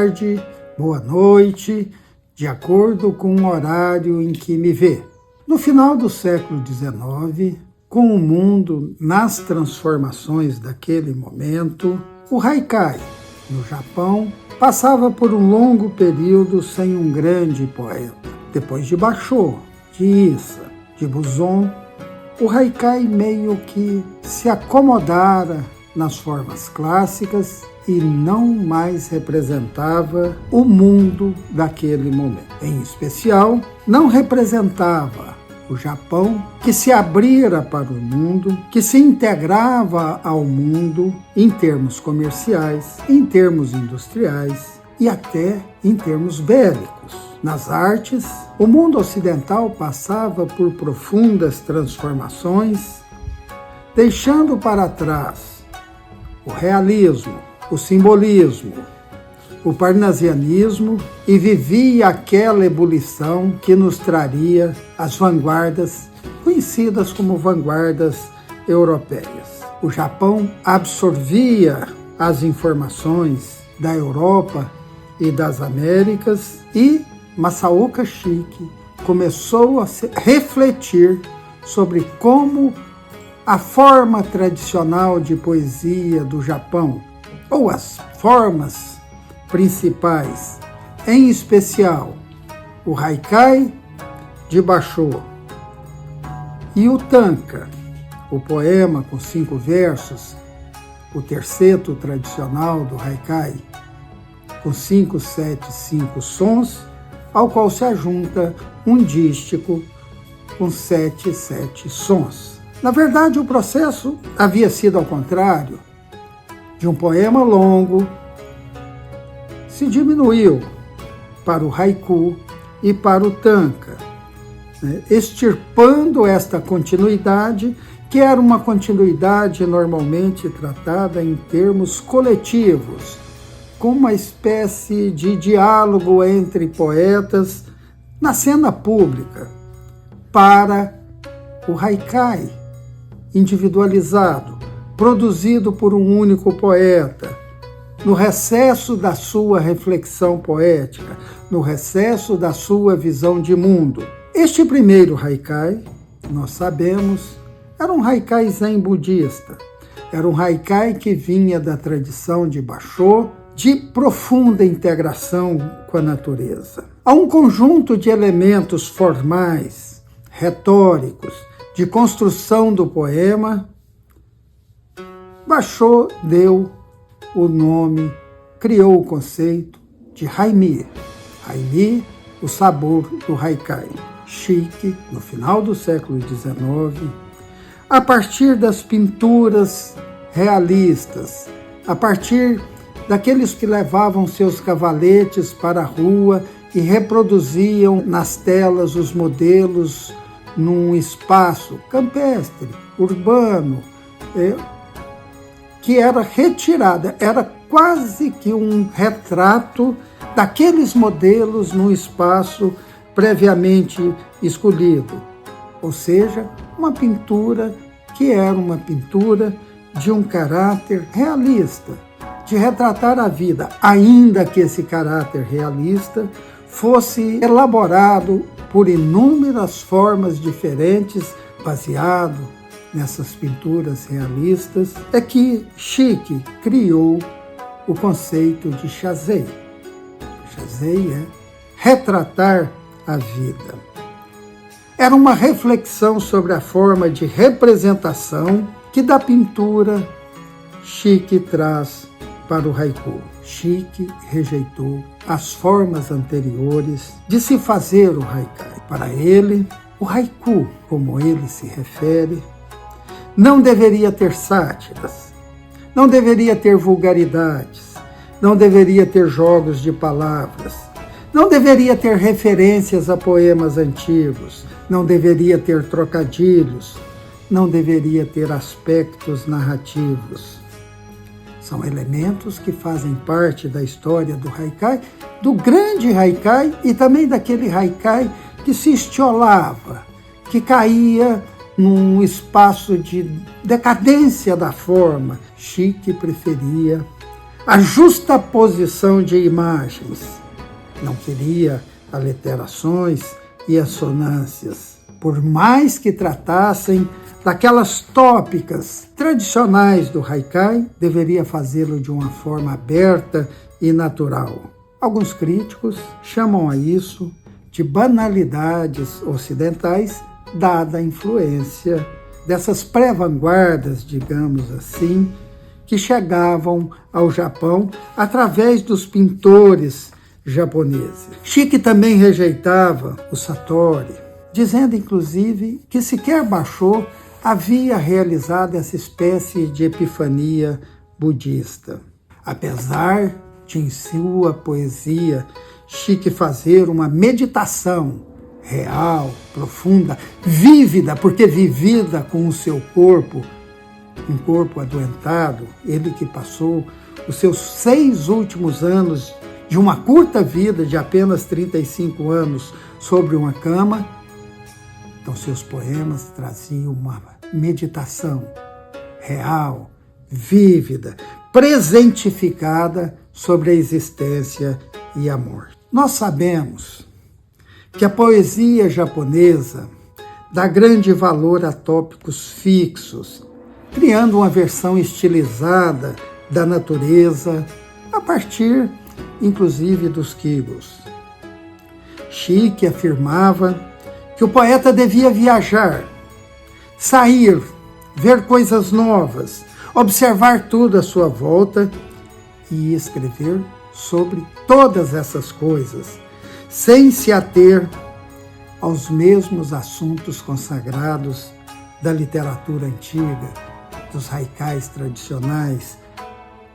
tarde, boa noite, de acordo com o horário em que me vê. No final do século XIX, com o mundo nas transformações daquele momento, o Haikai, no Japão, passava por um longo período sem um grande poeta. Depois de Basho, de Issa, de Buzon, o Haikai meio que se acomodara nas formas clássicas e não mais representava o mundo daquele momento. Em especial, não representava o Japão, que se abrira para o mundo, que se integrava ao mundo em termos comerciais, em termos industriais e até em termos bélicos. Nas artes, o mundo ocidental passava por profundas transformações, deixando para trás o realismo, o simbolismo, o parnasianismo e vivia aquela ebulição que nos traria as vanguardas, conhecidas como vanguardas europeias. O Japão absorvia as informações da Europa e das Américas e Masaoka Shiki começou a refletir sobre como a forma tradicional de poesia do Japão, ou as formas principais, em especial o Haikai de Basho e o Tanka, o poema com 5 versos, o terceto tradicional do Haikai, com 5, 7, 5 sons, ao qual se ajunta um dístico com 7, 7 sons. Na verdade, o processo havia sido ao contrário. De um poema longo, se diminuiu para o haiku e para o tanka, extirpando esta continuidade, que era uma continuidade normalmente tratada em termos coletivos, com uma espécie de diálogo entre poetas na cena pública, para o haikai individualizado, produzido por um único poeta, no recesso da sua reflexão poética, no recesso da sua visão de mundo. Este primeiro haikai, nós sabemos, era um haikai zen budista, era um haikai que vinha da tradição de Basho, de profunda integração com a natureza. Há um conjunto de elementos formais, retóricos, de construção do poema. Basho deu o nome, criou o conceito de Haimi. Haimi, o sabor do Haikai. Shiki, no final do século XIX, a partir das pinturas realistas, a partir daqueles que levavam seus cavaletes para a rua e reproduziam nas telas os modelos num espaço campestre, urbano, que era retirada, era quase que um retrato daqueles modelos num espaço previamente escolhido. Ou seja, uma pintura que era uma pintura de um caráter realista, de retratar a vida, ainda que esse caráter realista fosse elaborado por inúmeras formas diferentes, baseado nessas pinturas realistas, é que Shiki criou o conceito de Shazei. Shazei é retratar a vida. Era uma reflexão sobre a forma de representação que da pintura Shiki traz para o haiku. Shiki rejeitou as formas anteriores de se fazer o haikai. Para ele, o haiku, como ele se refere, não deveria ter sátiras, não deveria ter vulgaridades, não deveria ter jogos de palavras, não deveria ter referências a poemas antigos, não deveria ter trocadilhos, não deveria ter aspectos narrativos. São elementos que fazem parte da história do haikai, do grande haikai e também daquele haikai que se estiolava, que caía num espaço de decadência da forma. Shiki preferia a justaposição de imagens. Não queria aliterações e assonâncias, por mais que tratassem daquelas tópicas tradicionais do haikai, deveria fazê-lo de uma forma aberta e natural. Alguns críticos chamam a isso de banalidades ocidentais, dada a influência dessas pré-vanguardas, digamos assim, que chegavam ao Japão através dos pintores japoneses. Shiki também rejeitava o Satori, dizendo inclusive que sequer Basho havia realizado essa espécie de epifania budista. Apesar de em sua poesia Shiki fazer uma meditação real, profunda, vívida, porque vivida com o seu corpo, um corpo adoentado, ele que passou os seus 6 últimos anos de uma curta vida de apenas 35 anos sobre uma cama. Então seus poemas traziam uma meditação real, vívida, presentificada sobre a existência e a morte. Nós sabemos que a poesia japonesa dá grande valor a tópicos fixos, criando uma versão estilizada da natureza, a partir, inclusive, dos quibos. Shiki afirmava que o poeta devia viajar, sair, ver coisas novas, observar tudo à sua volta e escrever sobre todas essas coisas, sem se ater aos mesmos assuntos consagrados da literatura antiga, dos haikais tradicionais,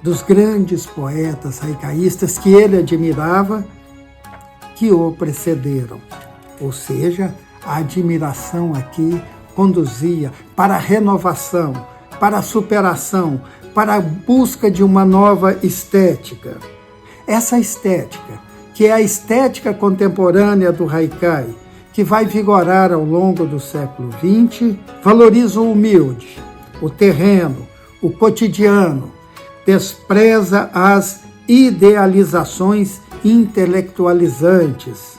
dos grandes poetas haikaístas que ele admirava, que o precederam. Ou seja, a admiração aqui conduzia para a renovação, para a superação, para a busca de uma nova estética. Essa estética, que é a estética contemporânea do haikai, que vai vigorar ao longo do século XX, valoriza o humilde, o terreno, o cotidiano, despreza as idealizações intelectualizantes,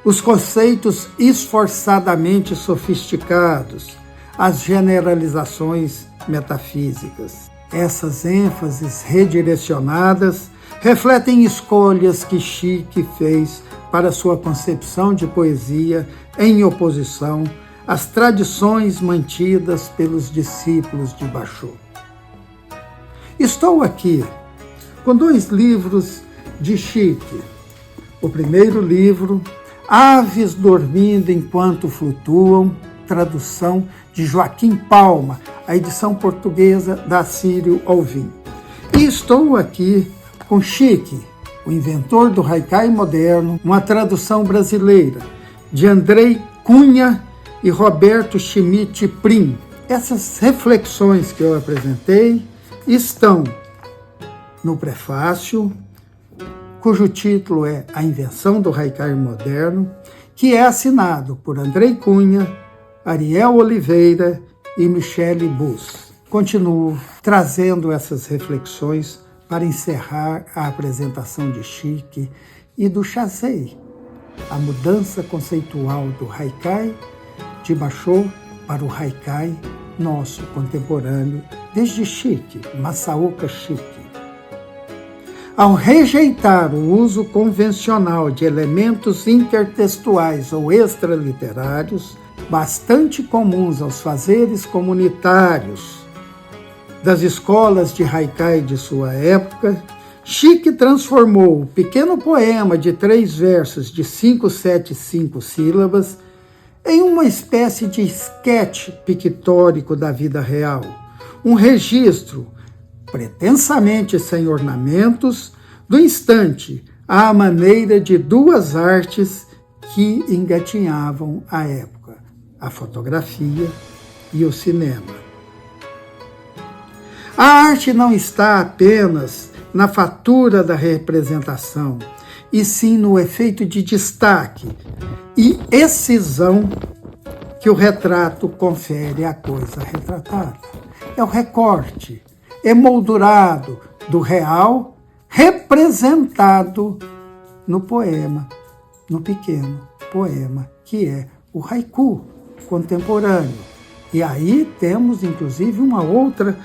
os conceitos esforçadamente sofisticados, as generalizações metafísicas. Essas ênfases redirecionadas refletem escolhas que Shiki fez para sua concepção de poesia em oposição às tradições mantidas pelos discípulos de Basho. Estou aqui com 2 livros de Shiki. O primeiro livro, Aves Dormindo Enquanto Flutuam, tradução de Joaquim Palma, a edição portuguesa da Assírio Alvim. E estou aqui com Shiki, o inventor do haikai moderno, uma tradução brasileira de Andrei Cunha e Roberto Schmidt Prim. Essas reflexões que eu apresentei estão no prefácio, cujo título é A Invenção do Haikai Moderno, que é assinado por Andrei Cunha, Ariel Oliveira e Michele Bus. Continuo trazendo essas reflexões para encerrar a apresentação de Shiki e do Shazei, a mudança conceitual do haikai de Basho para o haikai nosso contemporâneo, desde Shiki, Masaoka Shiki. Ao rejeitar o uso convencional de elementos intertextuais ou extraliterários, bastante comuns aos fazeres comunitários das escolas de haikai de sua época, Shiki transformou o pequeno poema de 3 versos de 5, 7 e 5 sílabas em uma espécie de esquete pictórico da vida real, um registro pretensamente sem ornamentos do instante à maneira de 2 artes que engatinhavam a época, a fotografia e o cinema. A arte não está apenas na fatura da representação, e sim no efeito de destaque e excisão que o retrato confere à coisa retratada. É o recorte emoldurado do real representado no poema, no pequeno poema, que é o haiku contemporâneo. E aí temos, inclusive, uma outra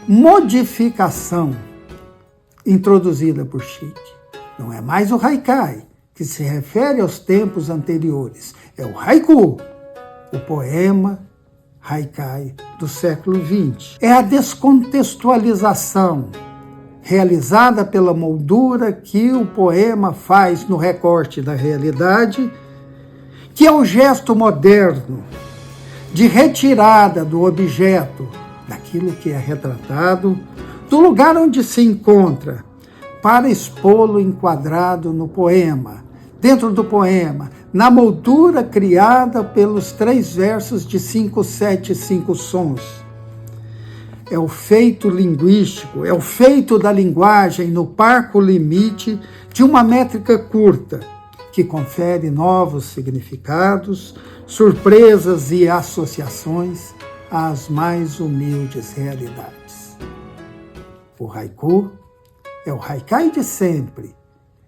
modificação introduzida por Chique. Não é mais o haikai, que se refere aos tempos anteriores. É o haiku, o poema haikai do século XX. É a descontextualização realizada pela moldura que o poema faz no recorte da realidade, que é o gesto moderno de retirada do objeto, daquilo que é retratado, do lugar onde se encontra, para expô-lo enquadrado no poema, dentro do poema, na moldura criada pelos 3 versos de 5, 7 e 5 sons. É o feito linguístico, é o feito da linguagem no parco limite de uma métrica curta, que confere novos significados, surpresas e associações às mais humildes realidades. O haiku é o haikai de sempre,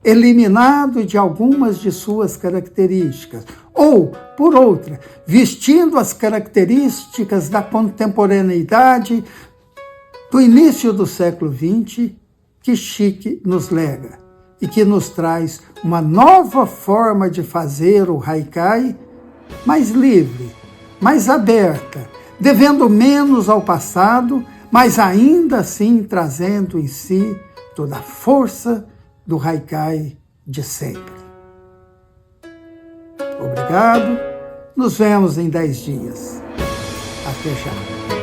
eliminado de algumas de suas características, ou, por outra, vestindo as características da contemporaneidade do início do século XX, que Chique nos lega e que nos traz uma nova forma de fazer o haikai mais livre, mais aberta, devendo menos ao passado, mas ainda assim trazendo em si toda a força do haikai de sempre. Obrigado, nos vemos em 10 dias. Até já.